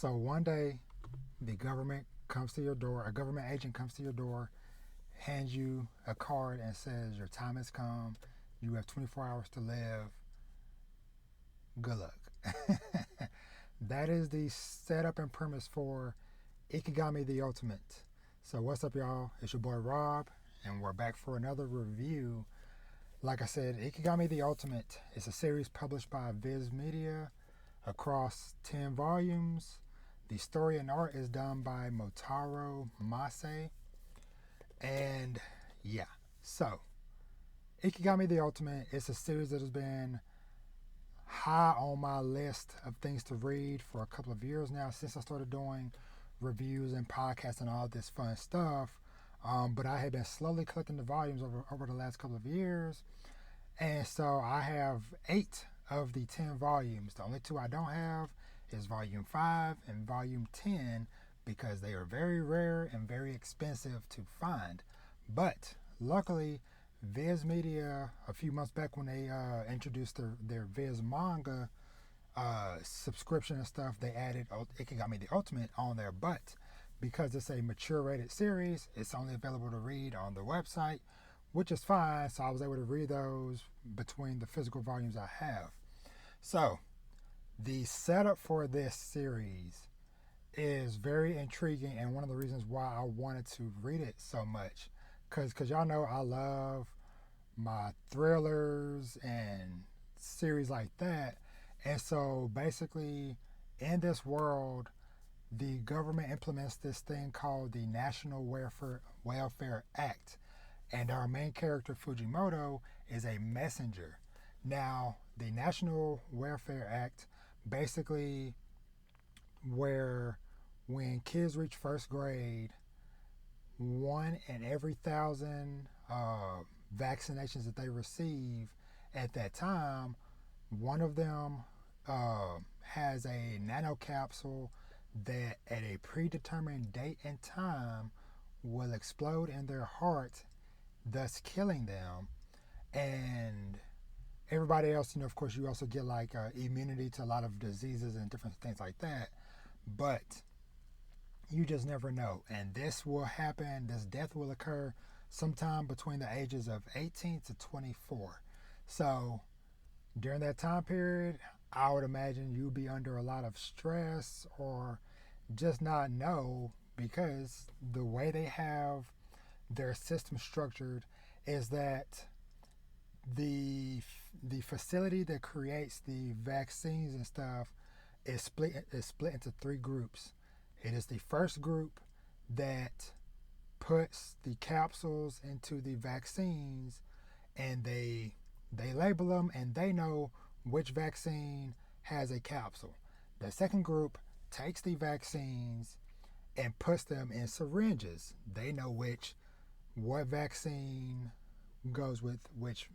So one day, the government comes to your door, a government agent comes to your door, hands you a card and says, your time has come, you have 24 hours to live, good luck. That is the setup and premise for Ikigami the Ultimate. So what's up, y'all? It's your boy Rob, and we're back for another review. Like I said, Ikigami the Ultimate is a series published by Viz Media across 10 volumes. The story and art is done by Motorou, Mase. And yeah, so Ikigami the Ultimate is a series that has been high on my list of things to read for a couple of years now, since I started doing reviews and podcasts and all this fun stuff. But I have been slowly collecting the volumes over the last couple of years. And so I have 8 of the 10 volumes. The only 2 I don't have is volume 5 and volume 10, because they are very rare and very expensive to find. But luckily, Viz Media, a few months back when they introduced their Viz Manga subscription and stuff, they added Ikigami the Ultimate on there. But because it's a mature rated series, it's only available to read on the website, which is fine. So I was able to read those between the physical volumes I have. So the setup for this series is very intriguing, and one of the reasons why I wanted to read it so much, because y'all know I love my thrillers and series like that. And so basically, in this world, the government implements this thing called the National Welfare Act, and our main character, Fujimoto, is a messenger. Now, the National Welfare Act basically, where when kids reach first grade, 1 in every 1,000 vaccinations that they receive at that time, one of them has a nano capsule that at a predetermined date and time will explode in their heart, thus killing them. And everybody else, of course, you also get like immunity to a lot of diseases and different things like that. But you just never know. And this will happen, this death will occur sometime between the ages of 18 to 24. So during that time period, I would imagine you'd be under a lot of stress or just not know, because the way they have their system structured is that the facility that creates the vaccines and stuff is split into 3 groups. It is the first group that puts the capsules into the vaccines, and they label them, and they know which vaccine has a capsule. The second group takes the vaccines and puts them in syringes. They know what vaccine goes with which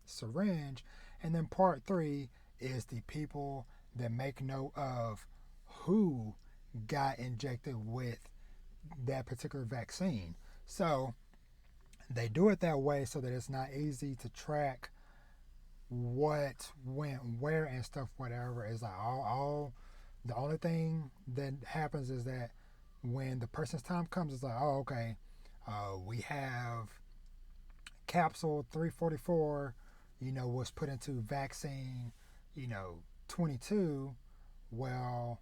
syringe. And then part 3 is the people that make note of who got injected with that particular vaccine. So they do it that way so that it's not easy to track what went where and stuff. Whatever is like all the only thing that happens is that when the person's time comes, it's like, oh, okay, we have capsule 344, was put into vaccine, 22. Well,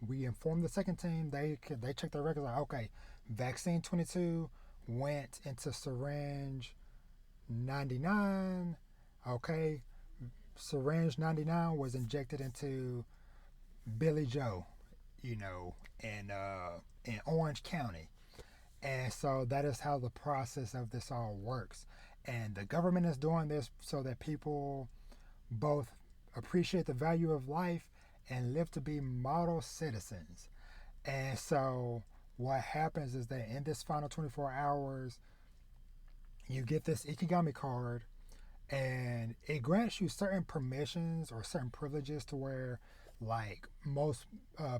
we informed the second team. They checked their records, like, okay, vaccine 22 went into syringe 99. Okay, syringe 99 was injected into Billy Joe, in Orange County. And so that is how the process of this all works. And the government is doing this so that people both appreciate the value of life and live to be model citizens. And so what happens is that in this final 24 hours, you get this Ikigami card, and it grants you certain permissions or certain privileges to where, like, most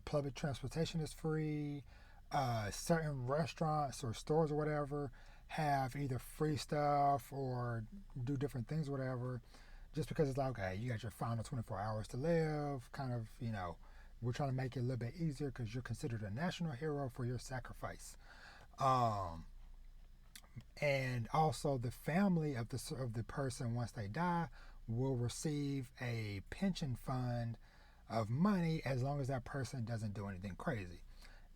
public transportation is free. Certain restaurants or stores or whatever have either free stuff or do different things, whatever, just because it's like, okay, you got your final 24 hours to live, kind of, we're trying to make it a little bit easier because you're considered a national hero for your sacrifice. Um, and also the family of the person once they die will receive a pension fund of money as long as that person doesn't do anything crazy.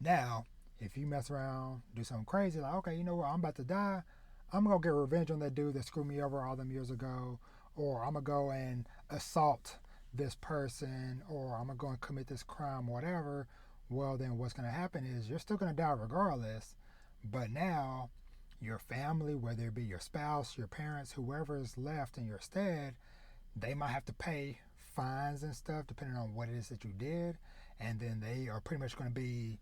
Now, if you mess around, do something crazy, like, okay, you know what, I'm about to die, I'm gonna get revenge on that dude that screwed me over all them years ago, or I'm gonna go and assault this person, or I'm gonna go and commit this crime, whatever. Well, then what's gonna happen is you're still gonna die regardless, but now your family, whether it be your spouse, your parents, whoever is left in your stead, they might have to pay fines and stuff depending on what it is that you did, and then they are pretty much going to be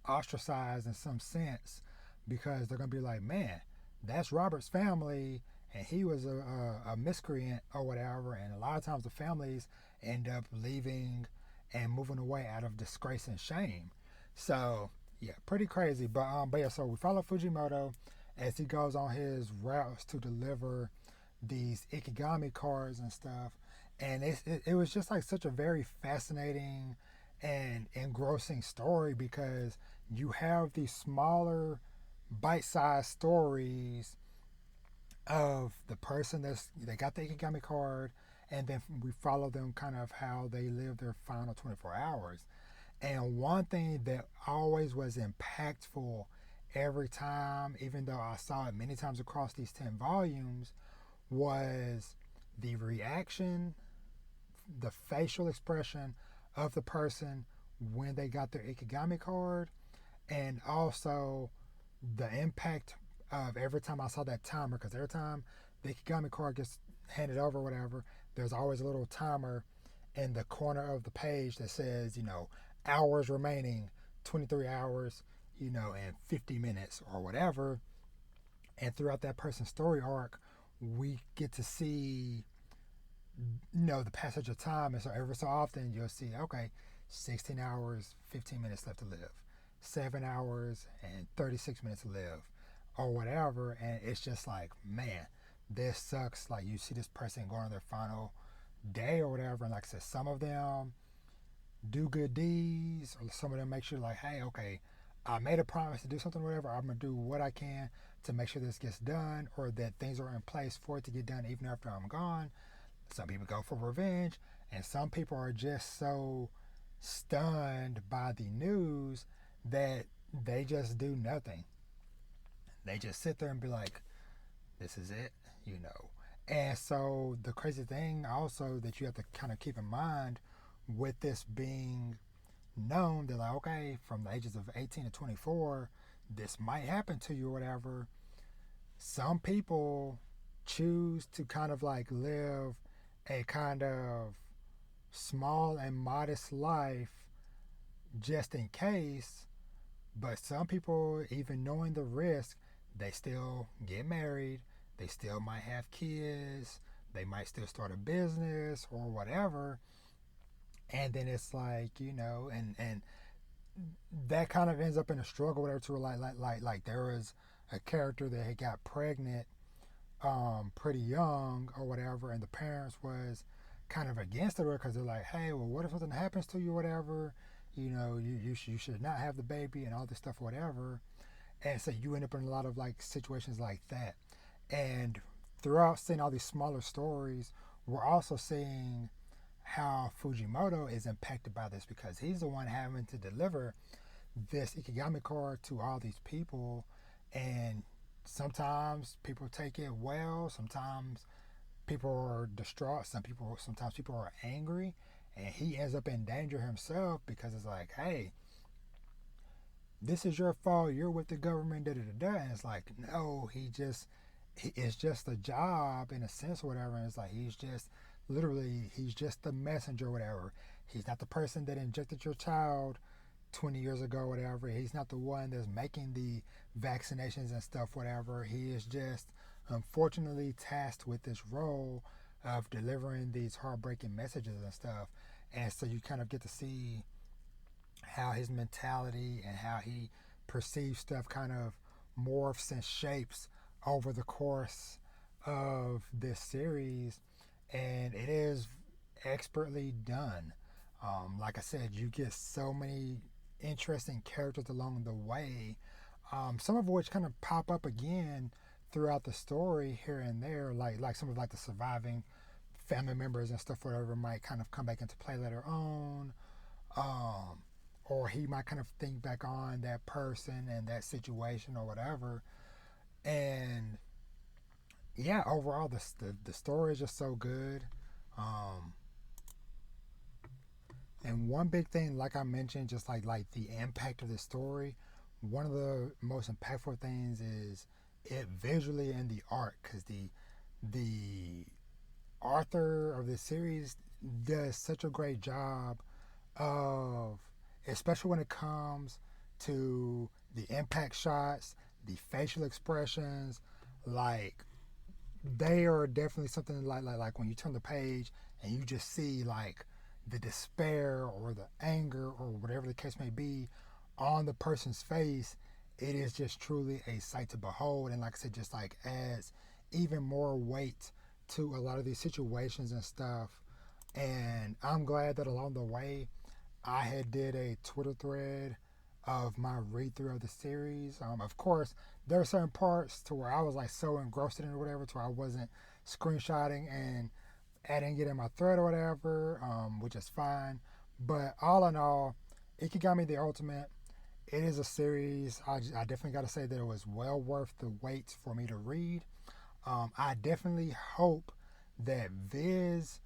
ostracized in some sense because they're going to be like, man, that's Robert's family and he was a miscreant or whatever. And a lot of times the families end up leaving and moving away out of disgrace and shame. So yeah, pretty crazy. But yeah, so we follow Fujimoto as he goes on his routes to deliver these Ikigami cards and stuff. And it was just like such a very fascinating and engrossing story because you have these smaller bite-sized stories of the person they got the Ikigami card, and then we follow them kind of how they live their final 24 hours. And one thing that always was impactful every time, even though I saw it many times across these 10 volumes, was the reaction, the facial expression of the person when they got their Ikigami card, and also the impact of every time I saw that timer, because every time the Ikigami card gets handed over, whatever, there's always a little timer in the corner of the page that says, hours remaining, 23 hours, and 50 minutes or whatever. And throughout that person's story arc, we get to see, the passage of time. And so every so often you'll see, okay, 16 hours, 15 minutes left to live, 7 hours and 36 minutes to live, or whatever. And it's just like, man, this sucks. Like, you see this person going on their final day or whatever. And like I said, some of them do good deeds, or some of them make sure, like, hey, okay, I made a promise to do something, whatever. I'm going to do what I can to make sure this gets done, or that things are in place for it to get done even after I'm gone. Some people go for revenge, and some people are just so stunned by the news that they just do nothing. They just sit there and be like, this is it. And so the crazy thing also that you have to kind of keep in mind with this being known, that like, okay, from the ages of 18 to 24, this might happen to you or whatever. Some people choose to kind of like live a kind of small and modest life just in case. But some people, even knowing the risk, they still get married, they still might have kids, they might still start a business or whatever. And then it's like, and that kind of ends up in a struggle, whatever, to like there was a character that had got pregnant pretty young or whatever, and the parents was kind of against it because they're like, hey, well, what if something happens to you or whatever? You should not have the baby and all this stuff or whatever. And so you end up in a lot of like situations like that. And throughout seeing all these smaller stories, we're also seeing how Fujimoto is impacted by this because he's the one having to deliver this Ikigami card to all these people. And sometimes people take it well, sometimes people are distraught, sometimes people are angry, and he ends up in danger himself because it's like, hey, this is your fault, you're with the government, da da da da. And it's like, no, it's just a job in a sense or whatever. And it's like he's just the messenger or whatever. He's not the person that injected your child 20 years ago or whatever. He's not the one that's making the vaccinations and stuff, whatever. He is just unfortunately tasked with this role of delivering these heartbreaking messages and stuff. And so you kind of get to see how his mentality and how he perceives stuff kind of morphs and shapes over the course of this series. And it is expertly done. Like I said, you get so many interesting characters along the way, some of which kind of pop up again throughout the story here and there, like some of like the surviving family members and stuff, whatever might kind of come back into play later on, um, or he might kind of think back on that person and that situation or whatever. And yeah, overall, the story is just so good. Um, and one big thing, like I mentioned, just like the impact of the story. One of the most impactful things is it visually and the art, because the author of this series does such a great job of, especially when it comes to the impact shots, the facial expressions, like they are definitely something like when you turn the page and you just see like the despair or the anger or whatever the case may be on the person's face. It is just truly a sight to behold, and like I said, just like adds even more weight to a lot of these situations and stuff. And I'm glad that along the way I had did a Twitter thread of my read through of the series. Of course, there are certain parts to where I was like so engrossed in it or whatever, to where I wasn't screenshotting and adding it in my thread or whatever, which is fine. But all in all, Ikigami the Ultimate, it is a series. I definitely got to say that it was well worth the wait for me to read. I definitely hope that Viz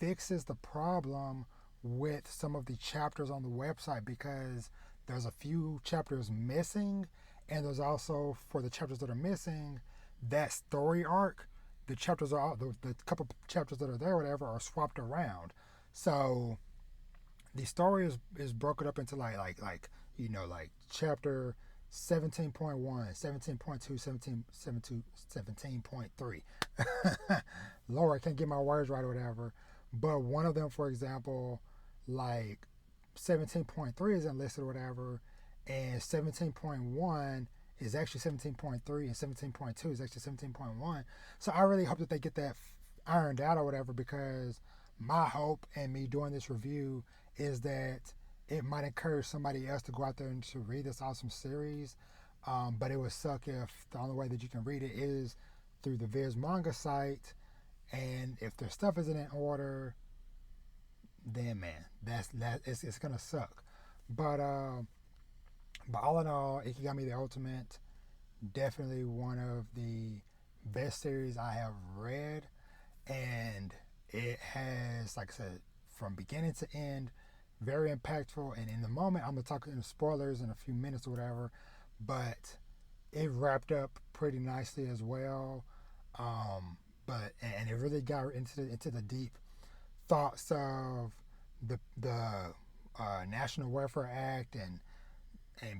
fixes the problem with some of the chapters on the website, because there's a few chapters missing, and there's also, for the chapters that are missing, that story arc, the chapters are all, the couple chapters that are there, whatever, are swapped around. So the story is broken up into like chapter 17.1, 17.2, 17.3. Lord, I can't get my words right or whatever. But one of them, for example, like 17.3 isn't listed or whatever, and 17.1 is actually 17.3, and 17.2 is actually 17.1. So I really hope that they get that ironed out or whatever, because my hope in me doing this review is that it might encourage somebody else to go out there and to read this awesome series. But it would suck if the only way that you can read it is through the Viz Manga site, and if their stuff isn't in order, then man, it's gonna suck. But all in all, Ikigami the Ultimate, definitely one of the best series I have read, and it has, like I said, from beginning to end, very impactful. And in the moment, I'm gonna talk in spoilers in a few minutes or whatever, but it wrapped up pretty nicely as well. But it really got into the deep thoughts of the National Welfare Act, and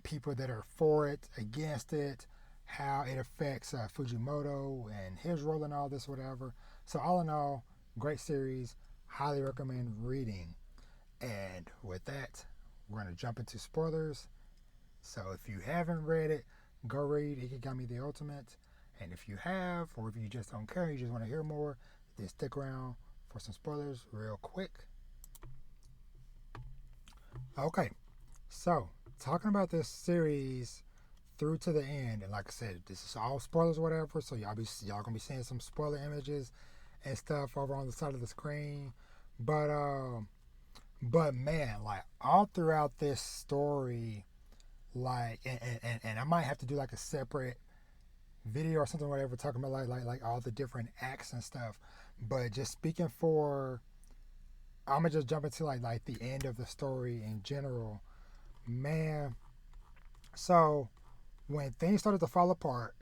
people that are for it, against it, how it affects Fujimoto and his role in all this, whatever. So all in all, great series, highly recommend reading. And with that, we're going to jump into spoilers. So if you haven't read it, go read Ikigami the Ultimate. And if you have, or if you just don't care, you just want to hear more, then stick around for some spoilers real quick. Okay, so talking about this series through to the end, and like I said, this is all spoilers or whatever, so y'all gonna be seeing some spoiler images and stuff over on the side of the screen. But man, like all throughout this story, like and I might have to do like a separate video or something or whatever, talking about like all the different acts and stuff. But just speaking for, I'm gonna just jump into like the end of the story in general, man. So when things started to fall apart,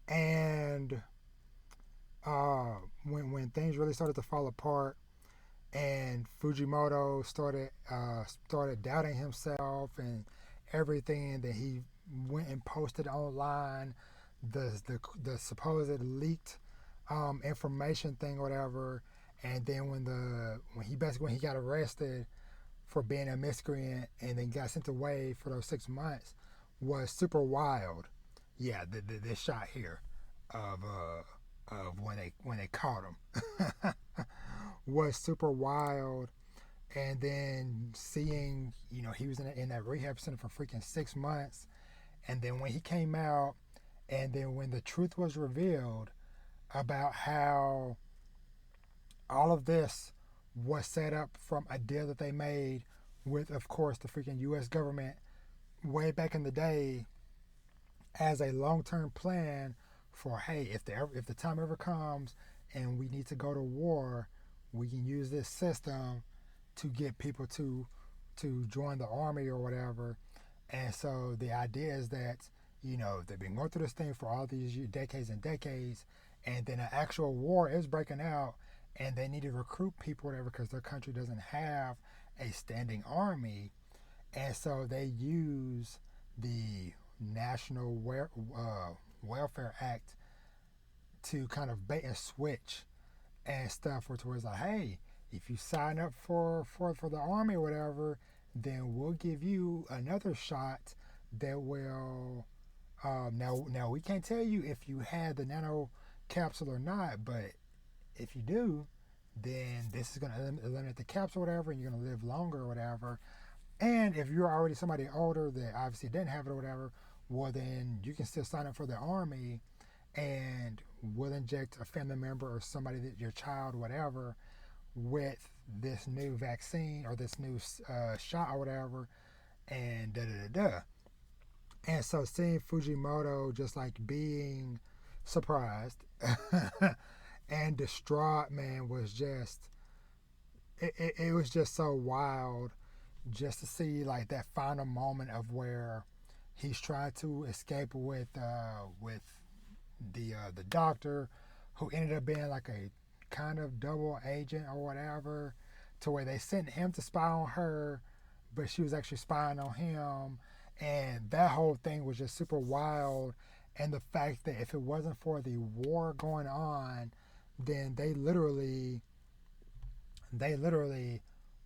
and when things really started to fall apart, and Fujimoto started doubting himself and everything, that he went and posted online the supposed leaked information thing or whatever. And then when he got arrested for being a miscreant and then got sent away for those 6 months, was super wild. Yeah, this shot here of when they caught him was super wild. And then seeing, he was in that rehab center for freaking 6 months. And then when he came out, and then when the truth was revealed about how all of this was set up from a deal that they made with, of course, the freaking U.S. government way back in the day as a long-term plan for, hey, if the time ever comes and we need to go to war, we can use this system to get people to join the army or whatever. And so the idea is that, they've been going through this thing for all these decades and decades, and then an actual war is breaking out, and they need to recruit people or whatever because their country doesn't have a standing army. And so they use the National Welfare Act to kind of bait and switch and stuff, where it's like, hey, if you sign up for the army or whatever, then we'll give you another shot that will. Now we can't tell you if you had the nano capsule or not, but if you do, then this is going to eliminate the capsule or whatever, and you're going to live longer or whatever. And if you're already somebody older that obviously didn't have it or whatever, well, then you can still sign up for the army, and we'll inject a family member or somebody, that your child, whatever, with this new vaccine or this new shot or whatever, and da da da da. And so seeing Fujimoto just like being surprised and distraught, man, was just, it was just so wild just to see like that final moment of where he's trying to escape with the doctor, who ended up being like a kind of double agent or whatever, to where they sent him to spy on her, but she was actually spying on him. And that whole thing was just super wild. And the fact that if it wasn't for the war going on, then they literally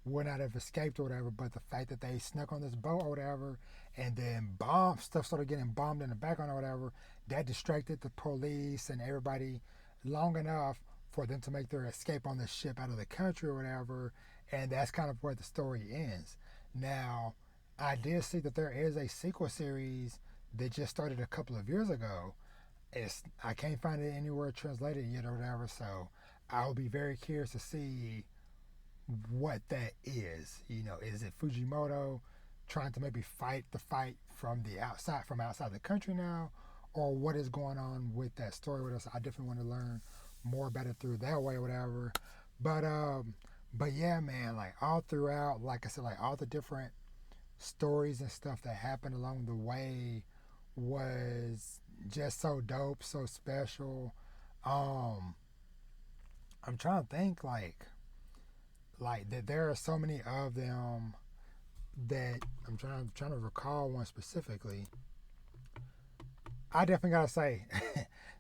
would not have escaped or whatever. But the fact that they snuck on this boat or whatever, and then stuff started getting bombed in the background or whatever, that distracted the police and everybody long enough for them to make their escape on the ship out of the country or whatever. And that's kind of where the story ends. Now, I did see that there is a sequel series that just started a couple of years ago. I can't find it anywhere translated yet or whatever, so I'll be very curious to see what that is. Is it Fujimoto trying to maybe fight the fight from outside the country now, or what is going on with that story with us? I definitely want to learn more about it through that way or whatever. But yeah, man, like all throughout, like I said, like all the different stories and stuff that happened along the way was just so dope, so special. I'm trying to think like that there are so many of them that I'm trying to recall one specifically. I definitely gotta say,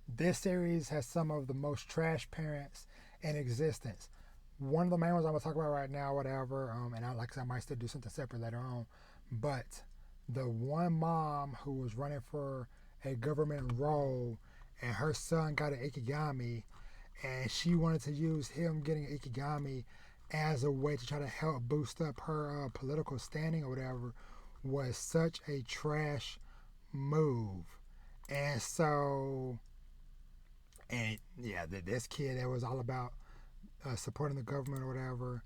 this series has some of the most trash parents in existence. One of the main ones I'm gonna talk about right now, whatever, and I might still do something separate later on. But the one mom who was running for a government role, and her son got an Ikigami, and she wanted to use him getting an Ikigami as a way to try to help boost up her political standing or whatever, was such a trash move. And so, and yeah, this kid, that was all about supporting the government or whatever.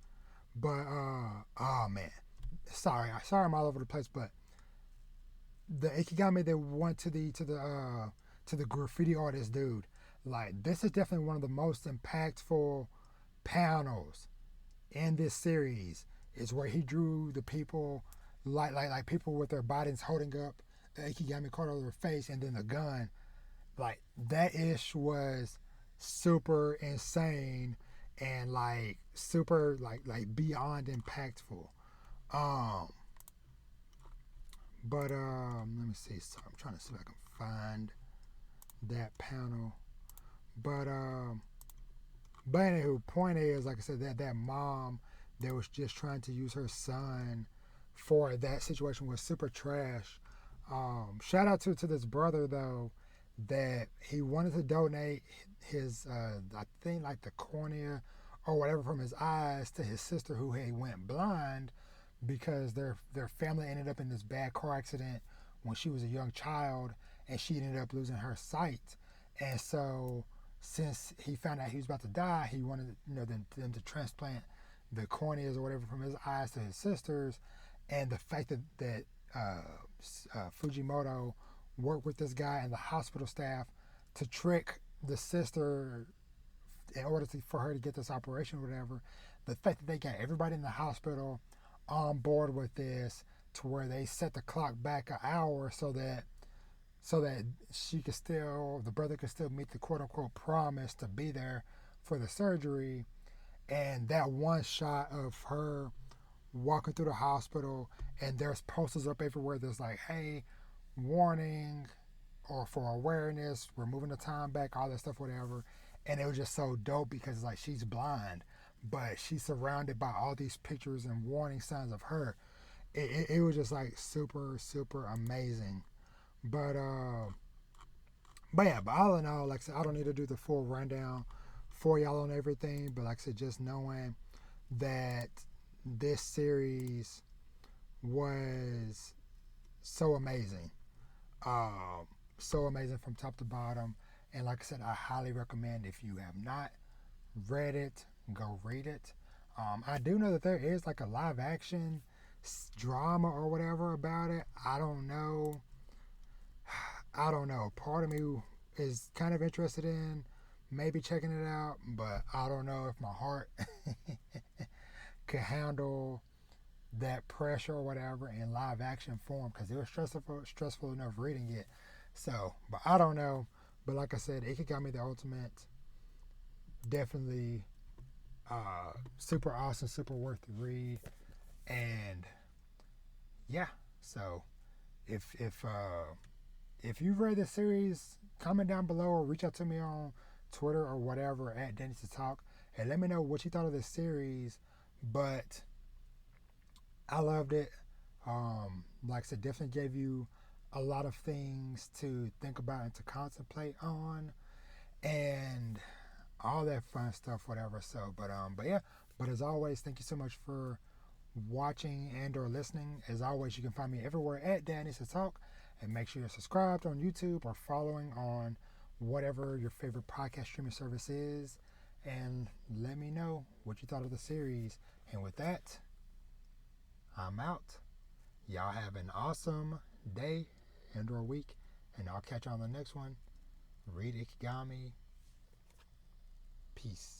But oh man, sorry, I'm all over the place. But the Ikigami that went to the graffiti artist dude, like this is definitely one of the most impactful panels in this series. Is where he drew the people like people with their bodies holding up the Ikigami card over their face, and then the gun. Like that ish was super insane and like super like beyond impactful. Let me see. So I'm trying to see if I can find that panel. But anywho, point is, like I said, that mom that was just trying to use her son for that situation was super trash. Shout out to this brother though, that he wanted to donate his I think like the cornea or whatever from his eyes to his sister who had went blind because their family ended up in this bad car accident when she was a young child, and she ended up losing her sight. And so since he found out he was about to die, he wanted them to transplant the corneas or whatever from his eyes to his sisters. And the fact that Fujimoto worked with this guy and the hospital staff to trick the sister in order for her to get this operation or whatever, the fact that they got everybody in the hospital on board with this to where they set the clock back an hour so that the brother could still meet the quote unquote promise to be there for the surgery. And that one shot of her walking through the hospital, and there's posters up everywhere. There's like, hey, warning, or for awareness, we're moving the time back, all that stuff, whatever. And it was just so dope because like she's blind, but she's surrounded by all these pictures and warning signs of her. It was just like super, super amazing. But yeah, but all in all, like I said, I don't need to do the full rundown for y'all on everything. But like I said, just knowing that this series was so amazing. So amazing from top to bottom. And like I said, I highly recommend, if you have not read it, go read it. I do know that there is like a live action drama or whatever about it. I don't know. Part of me is kind of interested in maybe checking it out, but I don't know if my heart could handle that pressure or whatever in live action form, because it was stressful enough reading it. So, but I don't know. But like I said, Ikigami the Ultimate, definitely super awesome, super worth the read. And yeah, so if you've read this series, comment down below or reach out to me on Twitter or whatever at Dennis to Talk, and let me know what you thought of this series. But I loved it. Like I said, definitely gave you a lot of things to think about and to contemplate on, and all that fun stuff, whatever. So, but yeah. But as always, thank you so much for watching and or listening. As always, you can find me everywhere at Danny's to Talk, and make sure you're subscribed on YouTube or following on whatever your favorite podcast streaming service is. And let me know what you thought of the series. And with that, I'm out. Y'all have an awesome day and or week, and I'll catch you on the next one. Read Ikigami. Peace.